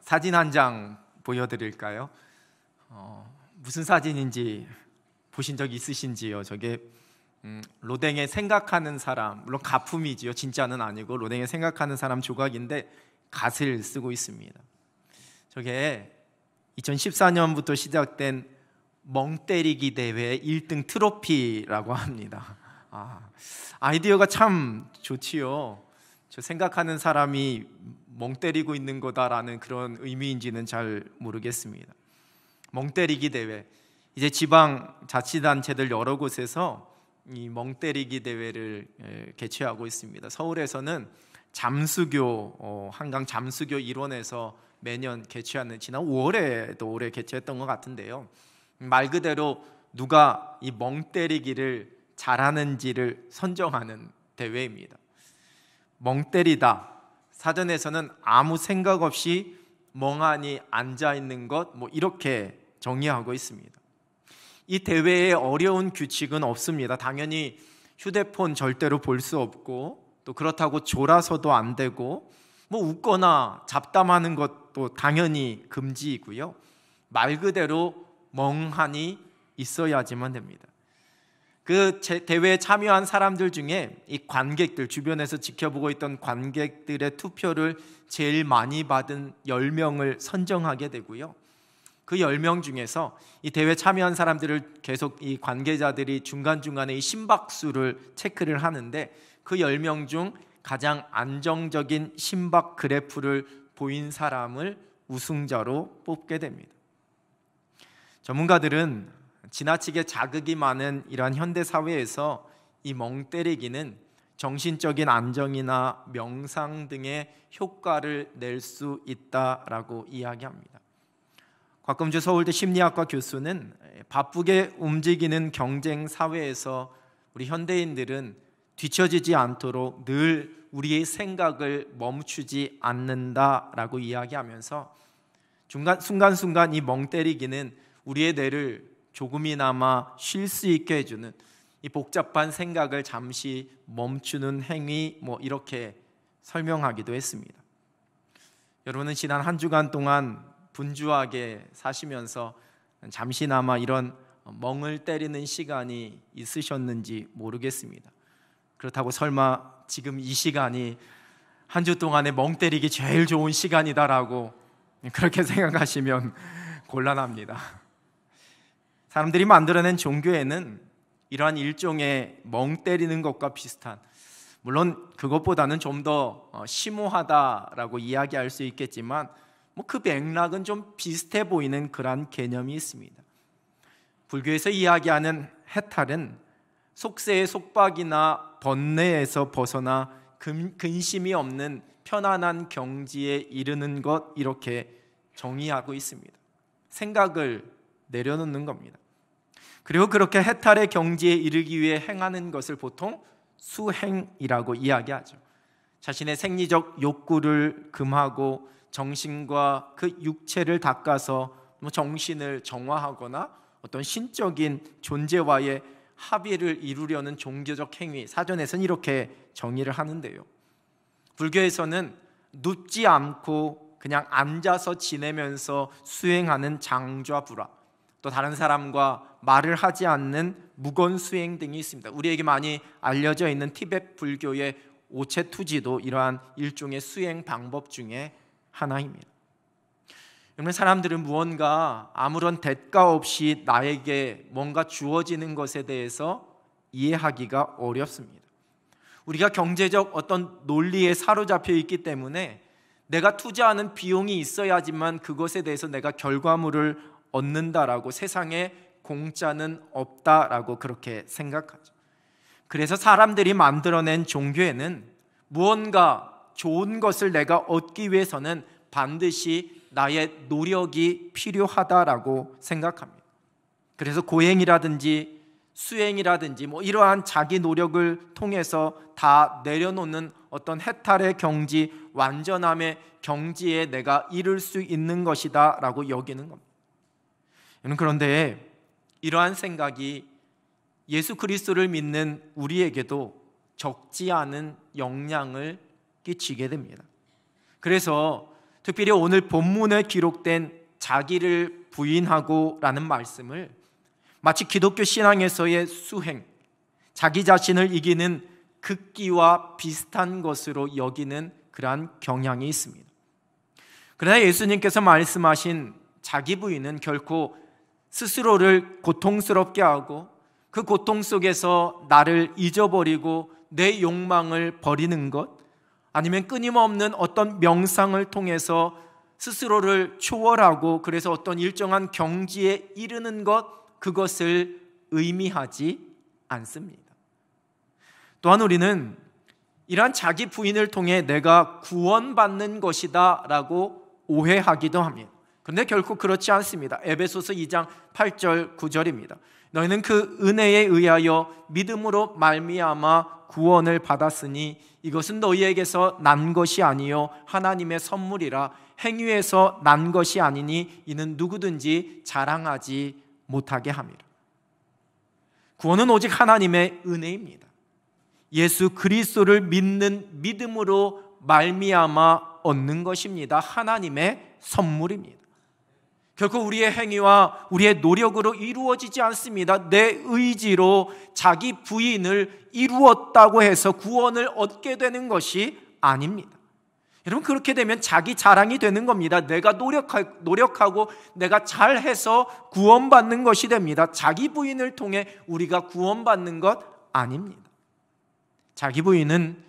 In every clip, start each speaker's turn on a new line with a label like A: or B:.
A: 사진 한 장 보여드릴까요? 무슨 사진인지 보신 적 있으신지요? 저게 로댕에 생각하는 사람, 물론 가품이지요, 진짜는 아니고 로댕에 생각하는 사람 조각인데 갓을 쓰고 있습니다. 저게 2014년부터 시작된 멍때리기 대회 1등 트로피라고 합니다. 아이디어가 참 좋지요. 저 생각하는 사람이 멍 때리고 있는 거다라는 그런 의미인지는 잘 모르겠습니다. 멍 때리기 대회, 이제 지방 자치단체들 여러 곳에서 이 멍 때리기 대회를 개최하고 있습니다. 서울에서는 잠수교, 한강 잠수교 일원에서 매년 개최하는, 지난 5월에도 올해 개최했던 것 같은데요, 말 그대로 누가 이 멍 때리기를 잘하는지를 선정하는 대회입니다. 멍 때리다, 사전에서는 아무 생각 없이 멍하니 앉아있는 것, 이렇게 정의하고 있습니다. 이 대회에 어려운 규칙은 없습니다. 당연히 휴대폰 절대로 볼 수 없고, 또 그렇다고 졸아서도 안 되고, 웃거나 잡담하는 것도 당연히 금지이고요, 말 그대로 멍하니 있어야지만 됩니다. 그 대회에 참여한 사람들 중에 이 관객들, 주변에서 지켜보고 있던 관객들의 투표를 제일 많이 받은 10명을 선정하게 되고요, 그 10명 중에서 이 대회에 참여한 사람들을 계속 이 관계자들이 중간중간에 이 심박수를 체크를 하는데, 그 10명 중 가장 안정적인 심박 그래프를 보인 사람을 우승자로 뽑게 됩니다. 전문가들은 지나치게 자극이 많은 이러한 현대 사회에서 이 멍 때리기는 정신적인 안정이나 명상 등의 효과를 낼 수 있다라고 이야기합니다. 곽금주 서울대 심리학과 교수는 바쁘게 움직이는 경쟁 사회에서 우리 현대인들은 뒤처지지 않도록 늘 우리의 생각을 멈추지 않는다라고 이야기하면서 순간순간 이 멍 때리기는 우리의 뇌를 조금이나마 쉴 수 있게 해주는, 이 복잡한 생각을 잠시 멈추는 행위, 이렇게 설명하기도 했습니다. 여러분은 지난 한 주간 동안 분주하게 사시면서 잠시나마 이런 멍을 때리는 시간이 있으셨는지 모르겠습니다. 그렇다고 설마 지금 이 시간이 한 주 동안에 멍 때리기 제일 좋은 시간이다라고 그렇게 생각하시면 곤란합니다. 사람들이 만들어낸 종교에는 이러한 일종의 멍 때리는 것과 비슷한, 물론 그것보다는 좀 더 심오하다라고 이야기할 수 있겠지만 그 맥락은 좀 비슷해 보이는 그러한 개념이 있습니다. 불교에서 이야기하는 해탈은 속세의 속박이나 번뇌에서 벗어나 근심이 없는 편안한 경지에 이르는 것, 이렇게 정의하고 있습니다. 생각을 내려놓는 겁니다. 그리고 그렇게 해탈의 경지에 이르기 위해 행하는 것을 보통 수행이라고 이야기하죠. 자신의 생리적 욕구를 금하고 정신과 그 육체를 닦아서 정신을 정화하거나 어떤 신적인 존재와의 합의를 이루려는 종교적 행위, 사전에서는 이렇게 정의를 하는데요, 불교에서는 눕지 않고 그냥 앉아서 지내면서 수행하는 장좌불화, 또 다른 사람과 말을 하지 않는 무건수행 등이 있습니다. 우리에게 많이 알려져 있는 티베트 불교의 오체투지도 이러한 일종의 수행 방법 중에 하나입니다. 그러면 사람들은 무언가 아무런 대가 없이 나에게 뭔가 주어지는 것에 대해서 이해하기가 어렵습니다. 우리가 경제적 어떤 논리에 사로잡혀 있기 때문에 내가 투자하는 비용이 있어야지만 그것에 대해서 내가 결과물을 얻는다라고, 세상에 공짜는 없다라고 그렇게 생각하죠. 그래서 사람들이 만들어낸 종교에는 무언가 좋은 것을 내가 얻기 위해서는 반드시 나의 노력이 필요하다라고 생각합니다. 그래서 고행이라든지 수행이라든지 이러한 자기 노력을 통해서 다 내려놓는 어떤 해탈의 경지, 완전함의 경지에 내가 이룰 수 있는 것이다 라고 여기는 겁니다. 그런데 이러한 생각이 예수 그리스도를 믿는 우리에게도 적지 않은 영향을 끼치게 됩니다. 그래서 특별히 오늘 본문에 기록된 자기를 부인하고 라는 말씀을 마치 기독교 신앙에서의 수행, 자기 자신을 이기는 극기와 비슷한 것으로 여기는 그러한 경향이 있습니다. 그러나 예수님께서 말씀하신 자기 부인은 결코 스스로를 고통스럽게 하고 그 고통 속에서 나를 잊어버리고 내 욕망을 버리는 것, 아니면 끊임없는 어떤 명상을 통해서 스스로를 초월하고 그래서 어떤 일정한 경지에 이르는 것, 그것을 의미하지 않습니다. 또한 우리는 이러한 자기 부인을 통해 내가 구원받는 것이다 라고 오해하기도 합니다. 그런데 결코 그렇지 않습니다. 에베소서 2장 8절 9절입니다. 너희는 그 은혜에 의하여 믿음으로 말미암아 구원을 받았으니 이것은 너희에게서 난 것이 아니요 하나님의 선물이라. 행위에서 난 것이 아니니 이는 누구든지 자랑하지 못하게 함이라. 구원은 오직 하나님의 은혜입니다. 예수 그리스도를 믿는 믿음으로 말미암아 얻는 것입니다. 하나님의 선물입니다. 결코 우리의 행위와 우리의 노력으로 이루어지지 않습니다. 내 의지로 자기 부인을 이루었다고 해서 구원을 얻게 되는 것이 아닙니다. 여러분, 그렇게 되면 자기 자랑이 되는 겁니다. 내가 노력하고 내가 잘해서 구원받는 것이 됩니다. 자기 부인을 통해 우리가 구원받는 것 아닙니다. 자기 부인은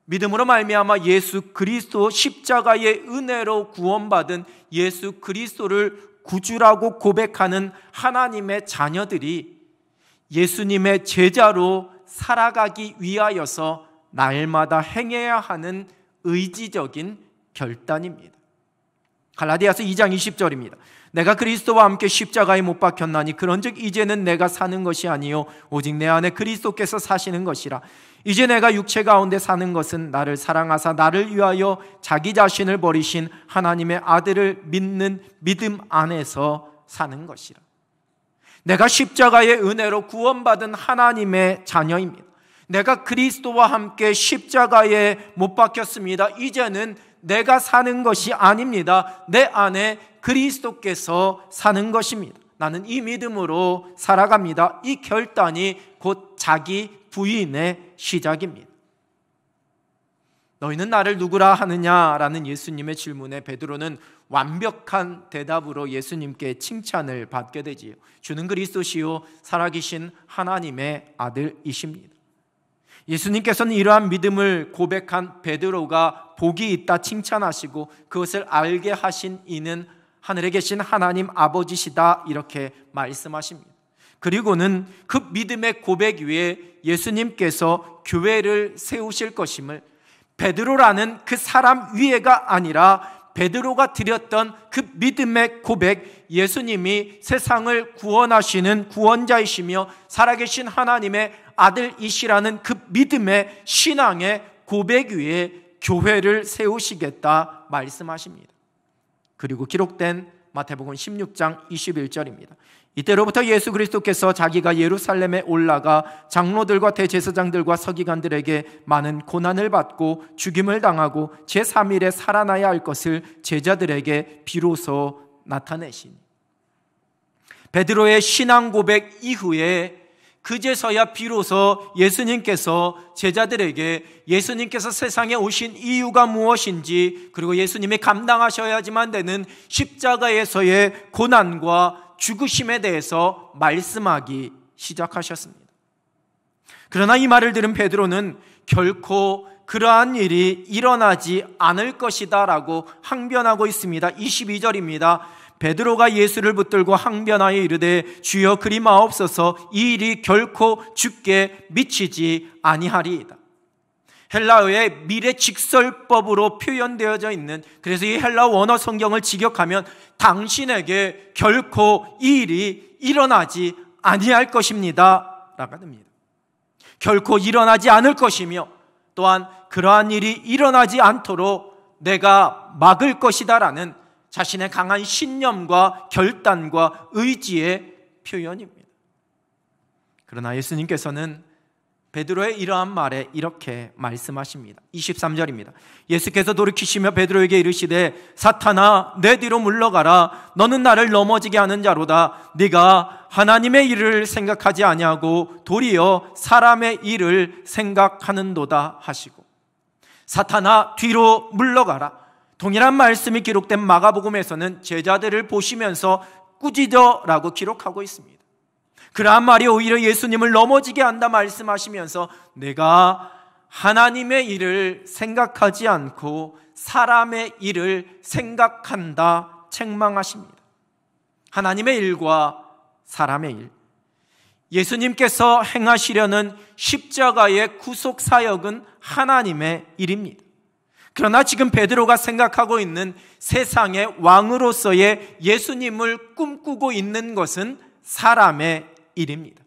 A: 믿음으로 말미암아 예수 그리스도 십자가의 은혜로 구원받은 예수 그리스도를 구주라고 고백하는 하나님의 자녀들이 예수님의 제자로 살아가기 위하여서 날마다 행해야 하는 의지적인 결단입니다. 갈라디아서 2장 20절입니다. 내가 그리스도와 함께 십자가에 못 박혔나니 그런즉 이제는 내가 사는 것이 아니요 오직 내 안에 그리스도께서 사시는 것이라. 이제 내가 육체 가운데 사는 것은 나를 사랑하사 나를 위하여 자기 자신을 버리신 하나님의 아들을 믿는 믿음 안에서 사는 것이라. 내가 십자가의 은혜로 구원받은 하나님의 자녀입니다. 내가 그리스도와 함께 십자가에 못 박혔습니다. 이제는 내가 사는 것이 아닙니다. 내 안에 그리스도께서 사는 것입니다. 나는 이 믿음으로 살아갑니다. 이 결단이 곧 자기 부인의 시작입니다. 너희는 나를 누구라 하느냐라는 예수님의 질문에 베드로는 완벽한 대답으로 예수님께 칭찬을 받게 되지요. 주는 그리스도시요 살아계신 하나님의 아들이십니다. 예수님께서는 이러한 믿음을 고백한 베드로가 복이 있다 칭찬하시고 그것을 알게 하신 이는 하늘에 계신 하나님 아버지시다 이렇게 말씀하십니다. 그리고는 그 믿음의 고백 위에 예수님께서 교회를 세우실 것임을, 베드로라는 그 사람 위에가 아니라 베드로가 드렸던 그 믿음의 고백, 예수님이 세상을 구원하시는 구원자이시며 살아계신 하나님의 아들이시라는 그 믿음의 신앙의 고백 위에 교회를 세우시겠다 말씀하십니다. 그리고 기록된 마태복음 16장 21절입니다. 이때로부터 예수 그리스도께서 자기가 예루살렘에 올라가 장로들과 대제사장들과 서기관들에게 많은 고난을 받고 죽임을 당하고 제3일에 살아나야 할 것을 제자들에게 비로소 나타내시니. 베드로의 신앙 고백 이후에 그제서야 비로소 예수님께서 제자들에게 예수님께서 세상에 오신 이유가 무엇인지, 그리고 예수님이 감당하셔야지만 되는 십자가에서의 고난과 죽으심에 대해서 말씀하기 시작하셨습니다. 그러나 이 말을 들은 베드로는 결코 그러한 일이 일어나지 않을 것이다 라고 항변하고 있습니다. 22절입니다. 베드로가 예수를 붙들고 항변하여 이르되 주여 그리 마옵소서, 이 일이 결코 주께 미치지 아니하리이다. 헬라어의 미래직설법으로 표현되어져 있는, 그래서 이 헬라 원어 성경을 직역하면 당신에게 결코 이 일이 일어나지 아니할 것입니다 라고 합니다. 결코 일어나지 않을 것이며 또한 그러한 일이 일어나지 않도록 내가 막을 것이다 라는 자신의 강한 신념과 결단과 의지의 표현입니다. 그러나 예수님께서는 베드로의 이러한 말에 이렇게 말씀하십니다. 23절입니다. 예수께서 돌이키시며 베드로에게 이르시되 사탄아 내 뒤로 물러가라. 너는 나를 넘어지게 하는 자로다. 네가 하나님의 일을 생각하지 아니하고 도리어 사람의 일을 생각하는도다 하시고, 사탄아 뒤로 물러가라. 동일한 말씀이 기록된 마가복음에서는 제자들을 보시면서 꾸짖어라고 기록하고 있습니다. 그러한 말이 오히려 예수님을 넘어지게 한다 말씀하시면서 내가 하나님의 일을 생각하지 않고 사람의 일을 생각한다 책망하십니다. 하나님의 일과 사람의 일, 예수님께서 행하시려는 십자가의 구속 사역은 하나님의 일입니다. 그러나 지금 베드로가 생각하고 있는 세상의 왕으로서의 예수님을 꿈꾸고 있는 것은 사람의 일입니다.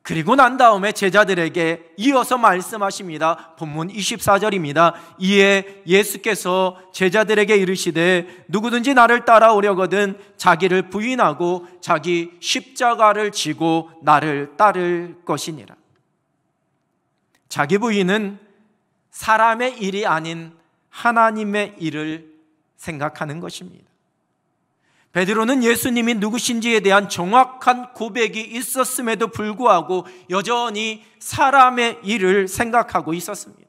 A: 그리고 난 다음에 제자들에게 이어서 말씀하십니다. 본문 24절입니다. 이에 예수께서 제자들에게 이르시되 누구든지 나를 따라오려거든 자기를 부인하고 자기 십자가를 지고 나를 따를 것이니라. 자기 부인은 사람의 일이 아닌 하나님의 일을 생각하는 것입니다. 베드로는 예수님이 누구신지에 대한 정확한 고백이 있었음에도 불구하고 여전히 사람의 일을 생각하고 있었습니다.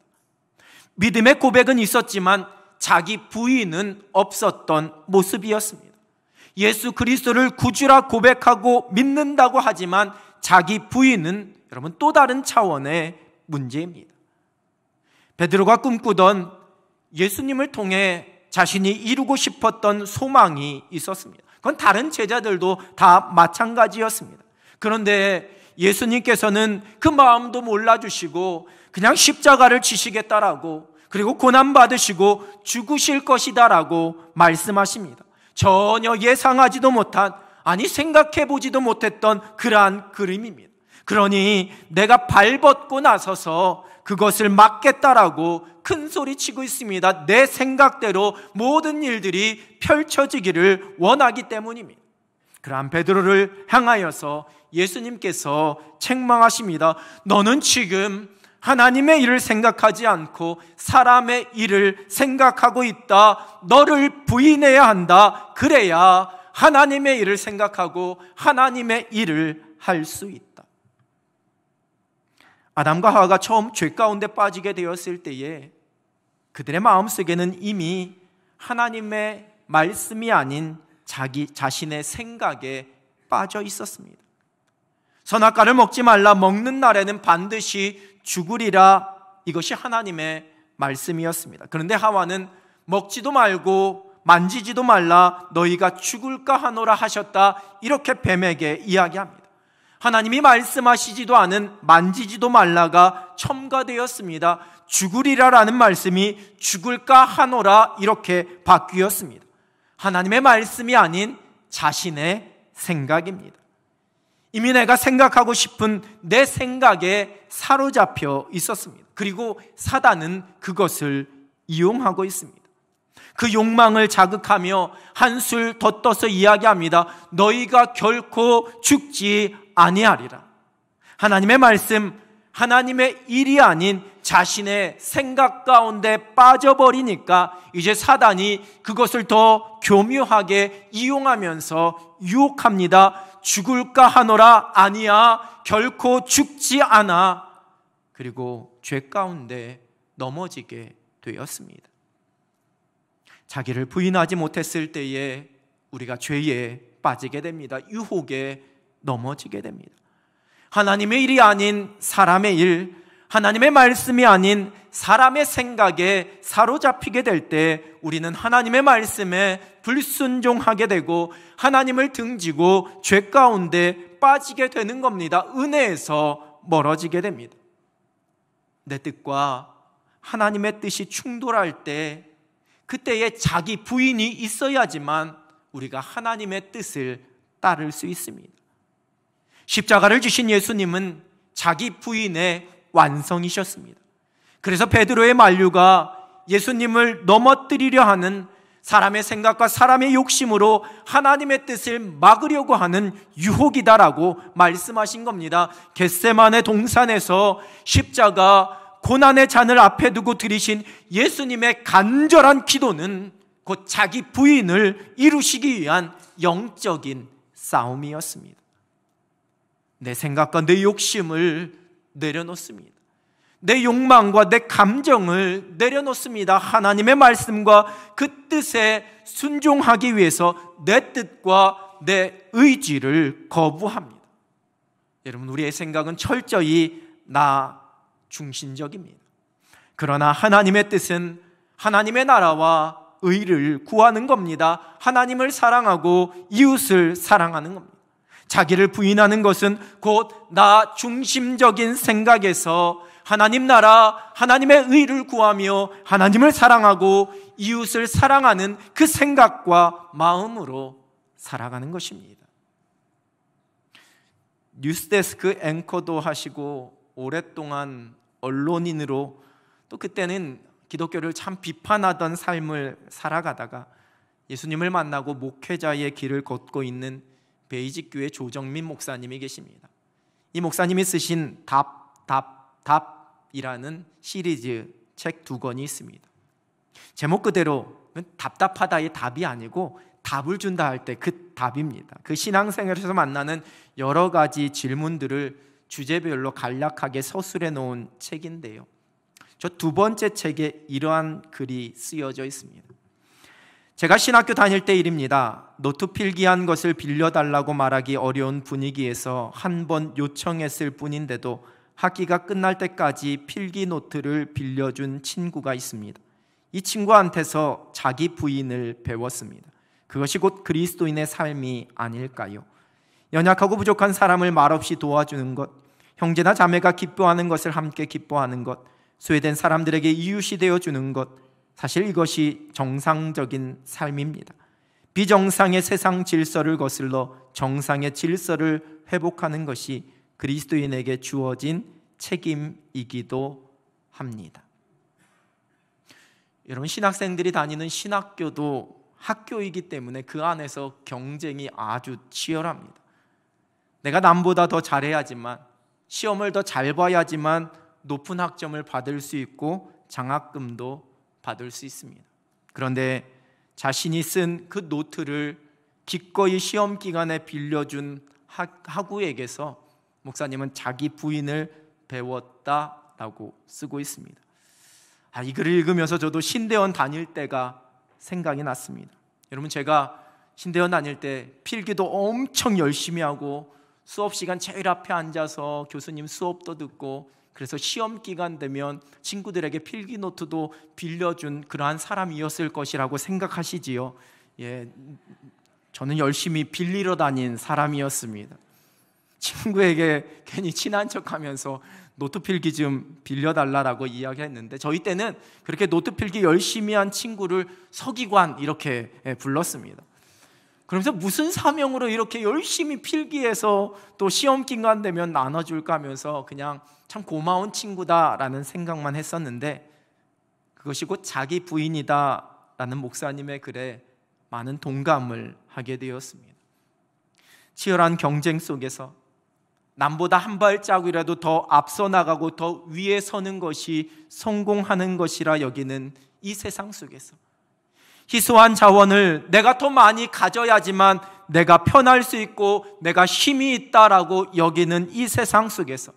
A: 믿음의 고백은 있었지만 자기 부인은 없었던 모습이었습니다. 예수 그리스도를 구주라 고백하고 믿는다고 하지만 자기 부인은 여러분 또 다른 차원의 문제입니다. 베드로가 꿈꾸던 예수님을 통해 자신이 이루고 싶었던 소망이 있었습니다. 그건 다른 제자들도 다 마찬가지였습니다. 그런데 예수님께서는 그 마음도 몰라주시고 그냥 십자가를 지시겠다라고, 그리고 고난받으시고 죽으실 것이다라고 말씀하십니다. 전혀 예상하지도 못한, 아니 생각해보지도 못했던 그러한 그림입니다. 그러니 내가 발벗고 나서서 그것을 막겠다라고 큰 소리 치고 있습니다. 내 생각대로 모든 일들이 펼쳐지기를 원하기 때문입니다. 그러한 베드로를 향하여서 예수님께서 책망하십니다. 너는 지금 하나님의 일을 생각하지 않고 사람의 일을 생각하고 있다. 너를 부인해야 한다. 그래야 하나님의 일을 생각하고 하나님의 일을 할 수 있다. 아담과 하와가 처음 죄 가운데 빠지게 되었을 때에 그들의 마음속에는 이미 하나님의 말씀이 아닌 자기 자신의 생각에 빠져 있었습니다. 선악과를 먹지 말라, 먹는 날에는 반드시 죽으리라, 이것이 하나님의 말씀이었습니다. 그런데 하와는 먹지도 말고 만지지도 말라, 너희가 죽을까 하노라 하셨다, 이렇게 뱀에게 이야기합니다. 하나님이 말씀하시지도 않은 만지지도 말라가 첨가되었습니다. 죽으리라라는 말씀이 죽을까 하노라 이렇게 바뀌었습니다. 하나님의 말씀이 아닌 자신의 생각입니다. 이미 내가 생각하고 싶은 내 생각에 사로잡혀 있었습니다. 그리고 사단은 그것을 이용하고 있습니다. 그 욕망을 자극하며 한술 더 떠서 이야기합니다. 너희가 결코 죽지 아니하리라. 하나님의 말씀, 하나님의 일이 아닌 자신의 생각 가운데 빠져버리니까 이제 사단이 그것을 더 교묘하게 이용하면서 유혹합니다. 죽을까 하노라, 아니야, 결코 죽지 않아. 그리고 죄 가운데 넘어지게 되었습니다. 자기를 부인하지 못했을 때에 우리가 죄에 빠지게 됩니다. 유혹에 넘어지게 됩니다. 하나님의 일이 아닌 사람의 일, 하나님의 말씀이 아닌 사람의 생각에 사로잡히게 될 때 우리는 하나님의 말씀에 불순종하게 되고 하나님을 등지고 죄 가운데 빠지게 되는 겁니다. 은혜에서 멀어지게 됩니다. 내 뜻과 하나님의 뜻이 충돌할 때 그때에 자기 부인이 있어야지만 우리가 하나님의 뜻을 따를 수 있습니다. 십자가를 지신 예수님은 자기 부인의 완성이셨습니다. 그래서 베드로의 만류가 예수님을 넘어뜨리려 하는 사람의 생각과 사람의 욕심으로 하나님의 뜻을 막으려고 하는 유혹이다라고 말씀하신 겁니다. 겟세마네 동산에서 십자가 고난의 잔을 앞에 두고 드리신 예수님의 간절한 기도는 곧 자기 부인을 이루시기 위한 영적인 싸움이었습니다. 내 생각과 내 욕심을 내려놓습니다. 내 욕망과 내 감정을 내려놓습니다. 하나님의 말씀과 그 뜻에 순종하기 위해서 내 뜻과 내 의지를 거부합니다. 여러분, 우리의 생각은 철저히 나 중심적입니다. 그러나 하나님의 뜻은 하나님의 나라와 의를 구하는 겁니다. 하나님을 사랑하고 이웃을 사랑하는 겁니다. 자기를 부인하는 것은 곧 나 중심적인 생각에서 하나님 나라, 하나님의 의를 구하며 하나님을 사랑하고 이웃을 사랑하는 그 생각과 마음으로 살아가는 것입니다. 뉴스데스크 앵커도 하시고 오랫동안 언론인으로 또 그때는 기독교를 참 비판하던 삶을 살아가다가 예수님을 만나고 목회자의 길을 걷고 있는 베이직교회 조정민 목사님이 계십니다. 이 목사님이 쓰신 답이라는 시리즈 책 2권이 있습니다. 제목 그대로 답답하다의 답이 아니고 답을 준다 할 때 그 답입니다. 그 신앙생활에서 만나는 여러 가지 질문들을 주제별로 간략하게 서술해 놓은 책인데요, 저 2번째 책에 이러한 글이 쓰여져 있습니다. 제가 신학교 다닐 때 일입니다. 노트 필기한 것을 빌려달라고 말하기 어려운 분위기에서 한 번 요청했을 뿐인데도 학기가 끝날 때까지 필기 노트를 빌려준 친구가 있습니다. 이 친구한테서 자기 부인을 배웠습니다. 그것이 곧 그리스도인의 삶이 아닐까요? 연약하고 부족한 사람을 말없이 도와주는 것, 형제나 자매가 기뻐하는 것을 함께 기뻐하는 것, 소외된 사람들에게 이웃이 되어주는 것, 사실 이것이 정상적인 삶입니다. 비정상의 세상 질서를 거슬러 정상의 질서를 회복하는 것이 그리스도인에게 주어진 책임이기도 합니다. 여러분, 신학생들이 다니는 신학교도 학교이기 때문에 그 안에서 경쟁이 아주 치열합니다. 내가 남보다 더 잘해야지만, 시험을 더 잘 봐야지만 높은 학점을 받을 수 있고 장학금도 받을 수 있습니다. 그런데 자신이 쓴 그 노트를 기꺼이 시험 기간에 빌려준 학우에게서 목사님은 자기 부인을 배웠다라고 쓰고 있습니다. 이 글을 읽으면서 저도 신대원 다닐 때가 생각이 났습니다. 여러분, 제가 신대원 다닐 때 필기도 엄청 열심히 하고 수업 시간 제일 앞에 앉아서 교수님 수업도 듣고, 그래서 시험 기간 되면 친구들에게 필기 노트도 빌려준 그러한 사람이었을 것이라고 생각하시지요? 예, 저는 열심히 빌리러 다닌 사람이었습니다. 친구에게 괜히 친한 척하면서 노트 필기 좀 빌려달라고 이야기했는데, 저희 때는 그렇게 노트 필기 열심히 한 친구를 서기관 이렇게 불렀습니다. 그러면서 무슨 사명으로 이렇게 열심히 필기해서 또 시험 기간 되면 나눠줄까 하면서 그냥 참 고마운 친구다라는 생각만 했었는데, 그것이 곧 자기 부인이다라는 목사님의 글에 많은 동감을 하게 되었습니다. 치열한 경쟁 속에서 남보다 한 발짝이라도 더 앞서 나가고 더 위에 서는 것이 성공하는 것이라 여기는 이 세상 속에서 희소한 자원을 내가 더 많이 가져야지만 내가 편할 수 있고 내가 힘이 있다라고 여기는 이 세상 속에서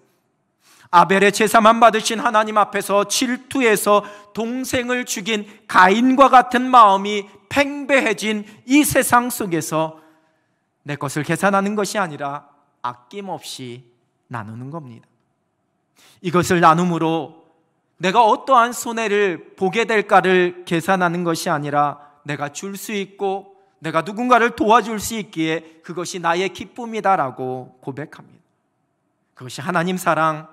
A: 아벨의 제사만 받으신 하나님 앞에서 질투해서 동생을 죽인 가인과 같은 마음이 팽배해진 이 세상 속에서 내 것을 계산하는 것이 아니라 아낌없이 나누는 겁니다. 이것을 나눔으로 내가 어떠한 손해를 보게 될까를 계산하는 것이 아니라 내가 줄 수 있고 내가 누군가를 도와줄 수 있기에 그것이 나의 기쁨이다라고 고백합니다. 그것이 하나님 사랑,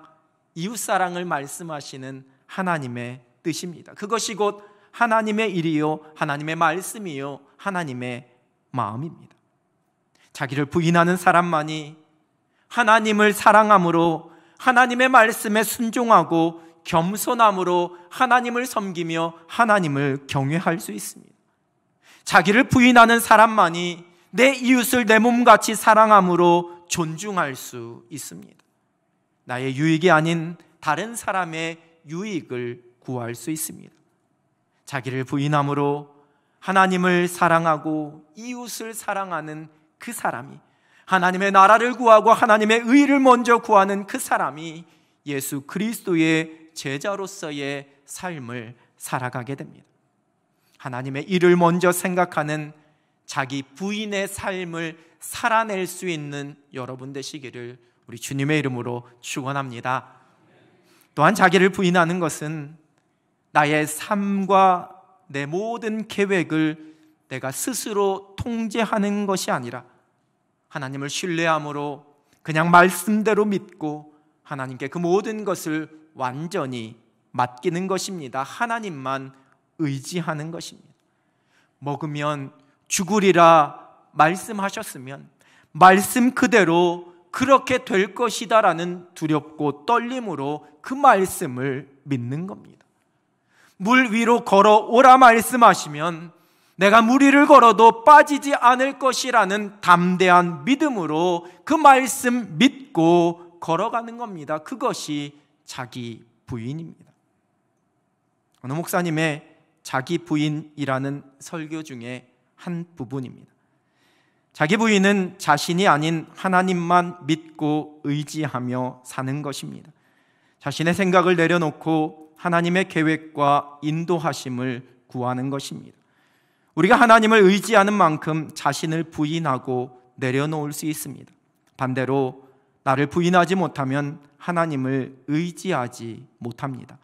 A: 이웃 사랑을 말씀하시는 하나님의 뜻입니다. 그것이 곧 하나님의 일이요, 하나님의 말씀이요, 하나님의 마음입니다. 자기를 부인하는 사람만이 하나님을 사랑함으로 하나님의 말씀에 순종하고 겸손함으로 하나님을 섬기며 하나님을 경외할 수 있습니다. 자기를 부인하는 사람만이 내 이웃을 내 몸같이 사랑함으로 존중할 수 있습니다. 나의 유익이 아닌 다른 사람의 유익을 구할 수 있습니다. 자기를 부인함으로 하나님을 사랑하고 이웃을 사랑하는 그 사람이, 하나님의 나라를 구하고 하나님의 의를 먼저 구하는 그 사람이 예수 그리스도의 제자로서의 삶을 살아가게 됩니다. 하나님의 일을 먼저 생각하는 자기 부인의 삶을 살아낼 수 있는 여러분 되시기를 우리 주님의 이름으로 축원합니다. 또한 자기를 부인하는 것은 나의 삶과 내 모든 계획을 내가 스스로 통제하는 것이 아니라 하나님을 신뢰함으로 그냥 말씀대로 믿고 하나님께 그 모든 것을 완전히 맡기는 것입니다. 하나님만 의지하는 것입니다. 먹으면 죽으리라 말씀하셨으면 말씀 그대로 그렇게 될 것이다 라는 두렵고 떨림으로 그 말씀을 믿는 겁니다. 물 위로 걸어오라 말씀하시면 내가 물 위를 걸어도 빠지지 않을 것이라는 담대한 믿음으로 그 말씀 믿고 걸어가는 겁니다. 그것이 자기 부인입니다. 어느 목사님의 자기 부인이라는 설교 중에 한 부분입니다. 자기 부인은 자신이 아닌 하나님만 믿고 의지하며 사는 것입니다. 자신의 생각을 내려놓고 하나님의 계획과 인도하심을 구하는 것입니다. 우리가 하나님을 의지하는 만큼 자신을 부인하고 내려놓을 수 있습니다. 반대로 나를 부인하지 못하면 하나님을 의지하지 못합니다.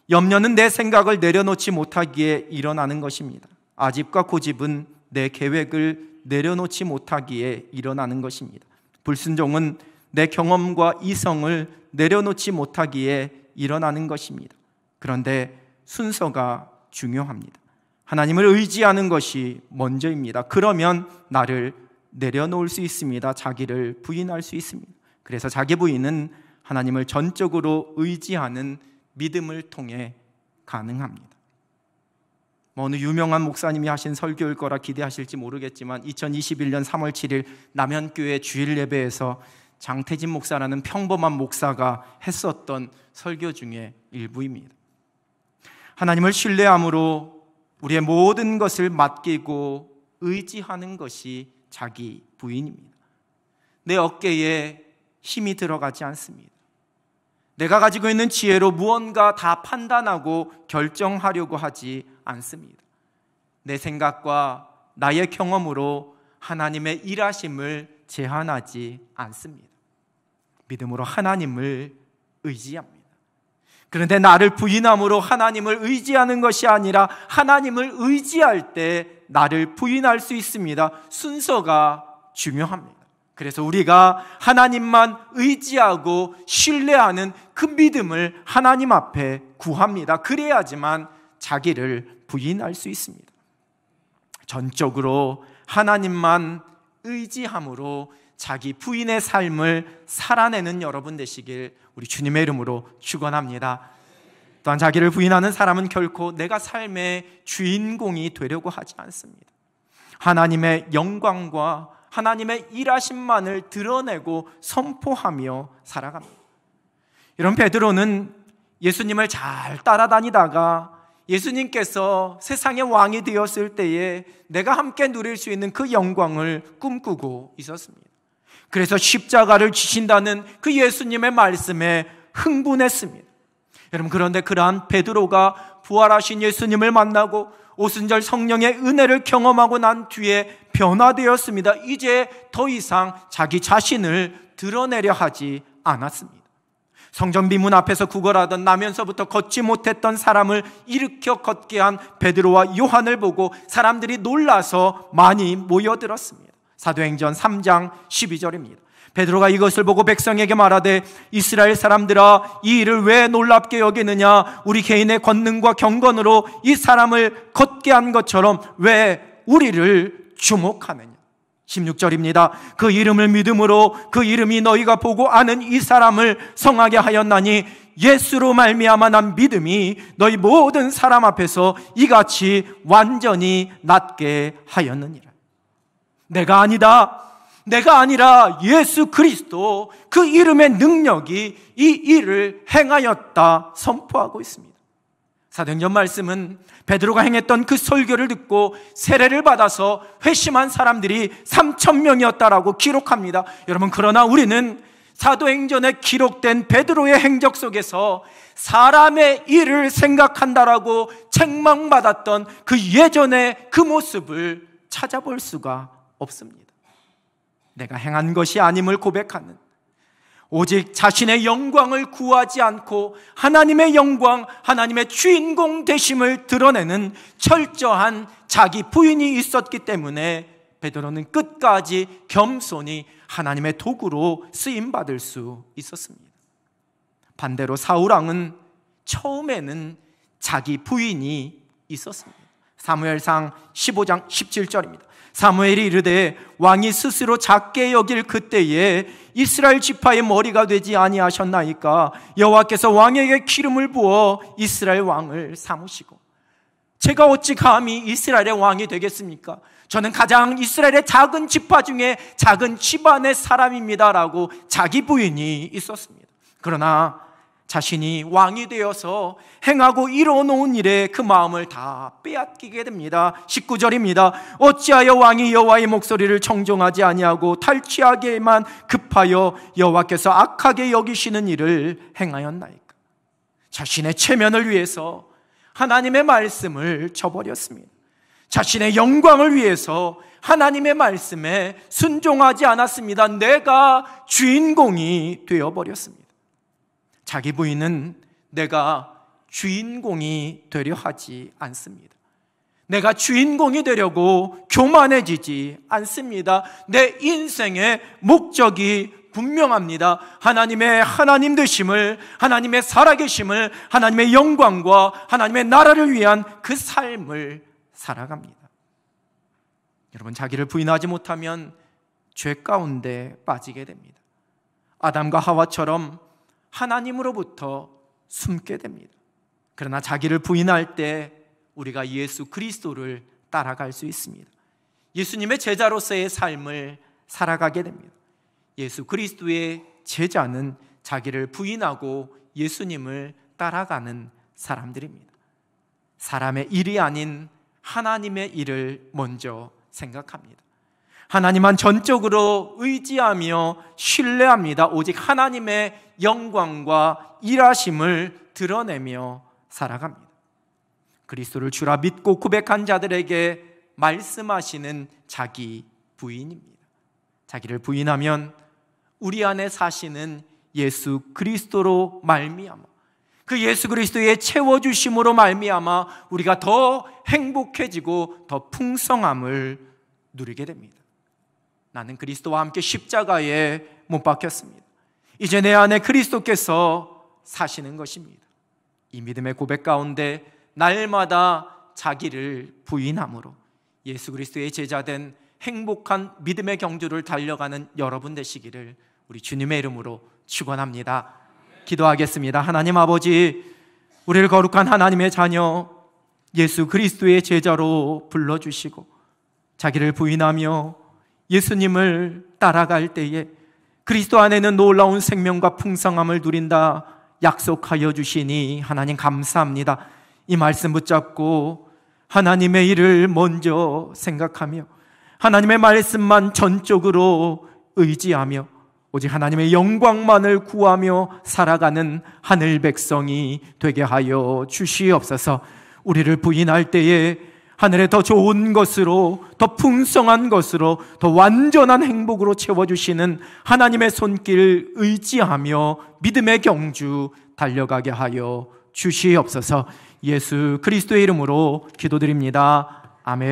A: 염려는 내 생각을 내려놓지 못하기에 일어나는 것입니다. 아집과 고집은 내 계획을 내려놓지 못하기에 일어나는 것입니다. 불순종은 내 경험과 이성을 내려놓지 못하기에 일어나는 것입니다. 그런데 순서가 중요합니다. 하나님을 의지하는 것이 먼저입니다. 그러면 나를 내려놓을 수 있습니다. 자기를 부인할 수 있습니다. 그래서 자기 부인은 하나님을 전적으로 의지하는 믿음을 통해 가능합니다. 어느 유명한 목사님이 하신 설교일 거라 기대하실지 모르겠지만 2021년 3월 7일 남현교회 주일 예배에서 장태진 목사라는 평범한 목사가 했었던 설교 중에 일부입니다. 하나님을 신뢰함으로 우리의 모든 것을 맡기고 의지하는 것이 자기 부인입니다. 내 어깨에 힘이 들어가지 않습니다. 내가 가지고 있는 지혜로 무언가 다 판단하고 결정하려고 하지 않습니다. 내 생각과 나의 경험으로 하나님의 일하심을 제한하지 않습니다. 믿음으로 하나님을 의지합니다. 그런데 나를 부인함으로 하나님을 의지하는 것이 아니라 하나님을 의지할 때 나를 부인할 수 있습니다. 순서가 중요합니다. 그래서 우리가 하나님만 의지하고 신뢰하는 그 믿음을 하나님 앞에 구합니다. 그래야지만 자기를 부인할 수 있습니다. 전적으로 하나님만 의지함으로 자기 부인의 삶을 살아내는 여러분 되시길 우리 주님의 이름으로 축원합니다. 또한 자기를 부인하는 사람은 결코 내가 삶의 주인공이 되려고 하지 않습니다. 하나님의 영광과 하나님의 일하심만을 드러내고 선포하며 살아갑니다. 이런 베드로는 예수님을 잘 따라다니다가 예수님께서 세상의 왕이 되었을 때에 내가 함께 누릴 수 있는 그 영광을 꿈꾸고 있었습니다. 그래서 십자가를 지신다는 그 예수님의 말씀에 흥분했습니다. 여러분, 그런데 그러한 베드로가 부활하신 예수님을 만나고 오순절 성령의 은혜를 경험하고 난 뒤에 변화되었습니다. 이제 더 이상 자기 자신을 드러내려 하지 않았습니다. 성전 미문 앞에서 구걸하던 나면서부터 걷지 못했던 사람을 일으켜 걷게 한 베드로와 요한을 보고 사람들이 놀라서 많이 모여들었습니다. 사도행전 3장 12절입니다. 베드로가 이것을 보고 백성에게 말하되 이스라엘 사람들아, 이 일을 왜 놀랍게 여기느냐? 우리 개인의 권능과 경건으로 이 사람을 걷게 한 것처럼 왜 우리를 주목하느냐? 16절입니다. 그 이름을 믿음으로 그 이름이 너희가 보고 아는 이 사람을 성하게 하였나니 예수로 말미암아 난 믿음이 너희 모든 사람 앞에서 이같이 완전히 낫게 하였느니라. 내가 아니라 예수 그리스도 그 이름의 능력이 이 일을 행하였다 선포하고 있습니다. 사도행전 말씀은 베드로가 행했던 그 설교를 듣고 세례를 받아서 회심한 사람들이 3,000명이었다라고 기록합니다. 여러분, 그러나 우리는 사도행전에 기록된 베드로의 행적 속에서 사람의 일을 생각한다라고 책망받았던 그 예전의 그 모습을 찾아볼 수가 없습니다. 내가 행한 것이 아님을 고백하는, 오직 자신의 영광을 구하지 않고 하나님의 영광, 하나님의 주인공 되심을 드러내는 철저한 자기 부인이 있었기 때문에 베드로는 끝까지 겸손히 하나님의 도구로 쓰임받을 수 있었습니다. 반대로 사울왕은 처음에는 자기 부인이 있었습니다. 사무엘상 15장 17절입니다. 사무엘이 이르되 왕이 스스로 작게 여길 그때에 이스라엘 지파의 머리가 되지 아니하셨나이까? 여호와께서 왕에게 기름을 부어 이스라엘 왕을 삼으시고. 제가 어찌 감히 이스라엘의 왕이 되겠습니까? 저는 가장 이스라엘의 작은 지파 중에 작은 집안의 사람입니다라고 자기 부인이 있었습니다. 그러나 자신이 왕이 되어서 행하고 이뤄놓은 일에 그 마음을 다 빼앗기게 됩니다. 19절입니다. 어찌하여 왕이 여호와의 목소리를 청종하지 아니하고 탈취하게만 급하여 여호와께서 악하게 여기시는 일을 행하였나이까? 자신의 체면을 위해서 하나님의 말씀을 저버렸습니다. 자신의 영광을 위해서 하나님의 말씀에 순종하지 않았습니다. 내가 주인공이 되어버렸습니다. 자기 부인은 내가 주인공이 되려 하지 않습니다. 내가 주인공이 되려고 교만해지지 않습니다. 내 인생의 목적이 분명합니다. 하나님의 하나님 되심을, 하나님의 살아계심을, 하나님의 영광과 하나님의 나라를 위한 그 삶을 살아갑니다. 여러분, 자기를 부인하지 못하면 죄 가운데 빠지게 됩니다. 아담과 하와처럼 하나님으로부터 숨게 됩니다. 그러나 자기를 부인할 때 우리가 예수 그리스도를 따라갈 수 있습니다. 예수님의 제자로서의 삶을 살아가게 됩니다. 예수 그리스도의 제자는 자기를 부인하고 예수님을 따라가는 사람들입니다. 사람의 일이 아닌 하나님의 일을 먼저 생각합니다. 하나님만 전적으로 의지하며 신뢰합니다. 오직 하나님의 영광과 일하심을 드러내며 살아갑니다. 그리스도를 주라 믿고 고백한 자들에게 말씀하시는 자기 부인입니다. 자기를 부인하면 우리 안에 사시는 예수 그리스도로 말미암아, 그 예수 그리스도의 채워주심으로 말미암아 우리가 더 행복해지고 더 풍성함을 누리게 됩니다. 나는 그리스도와 함께 십자가에 못 박혔습니다. 이제 내 안에 그리스도께서 사시는 것입니다. 이 믿음의 고백 가운데 날마다 자기를 부인함으로 예수 그리스도의 제자된 행복한 믿음의 경주를 달려가는 여러분 되시기를 우리 주님의 이름으로 축원합니다. 기도하겠습니다. 하나님 아버지, 우리를 거룩한 하나님의 자녀 예수 그리스도의 제자로 불러주시고 자기를 부인하며 예수님을 따라갈 때에 그리스도 안에는 놀라운 생명과 풍성함을 누린다 약속하여 주시니 하나님 감사합니다. 이 말씀 붙잡고 하나님의 일을 먼저 생각하며 하나님의 말씀만 전적으로 의지하며 오직 하나님의 영광만을 구하며 살아가는 하늘 백성이 되게 하여 주시옵소서. 우리를 부인할 때에 하늘에 더 좋은 것으로, 더 풍성한 것으로, 더 완전한 행복으로 채워주시는 하나님의 손길 의지하며 믿음의 경주 달려가게 하여 주시옵소서. 예수 그리스도의 이름으로 기도드립니다. 아멘.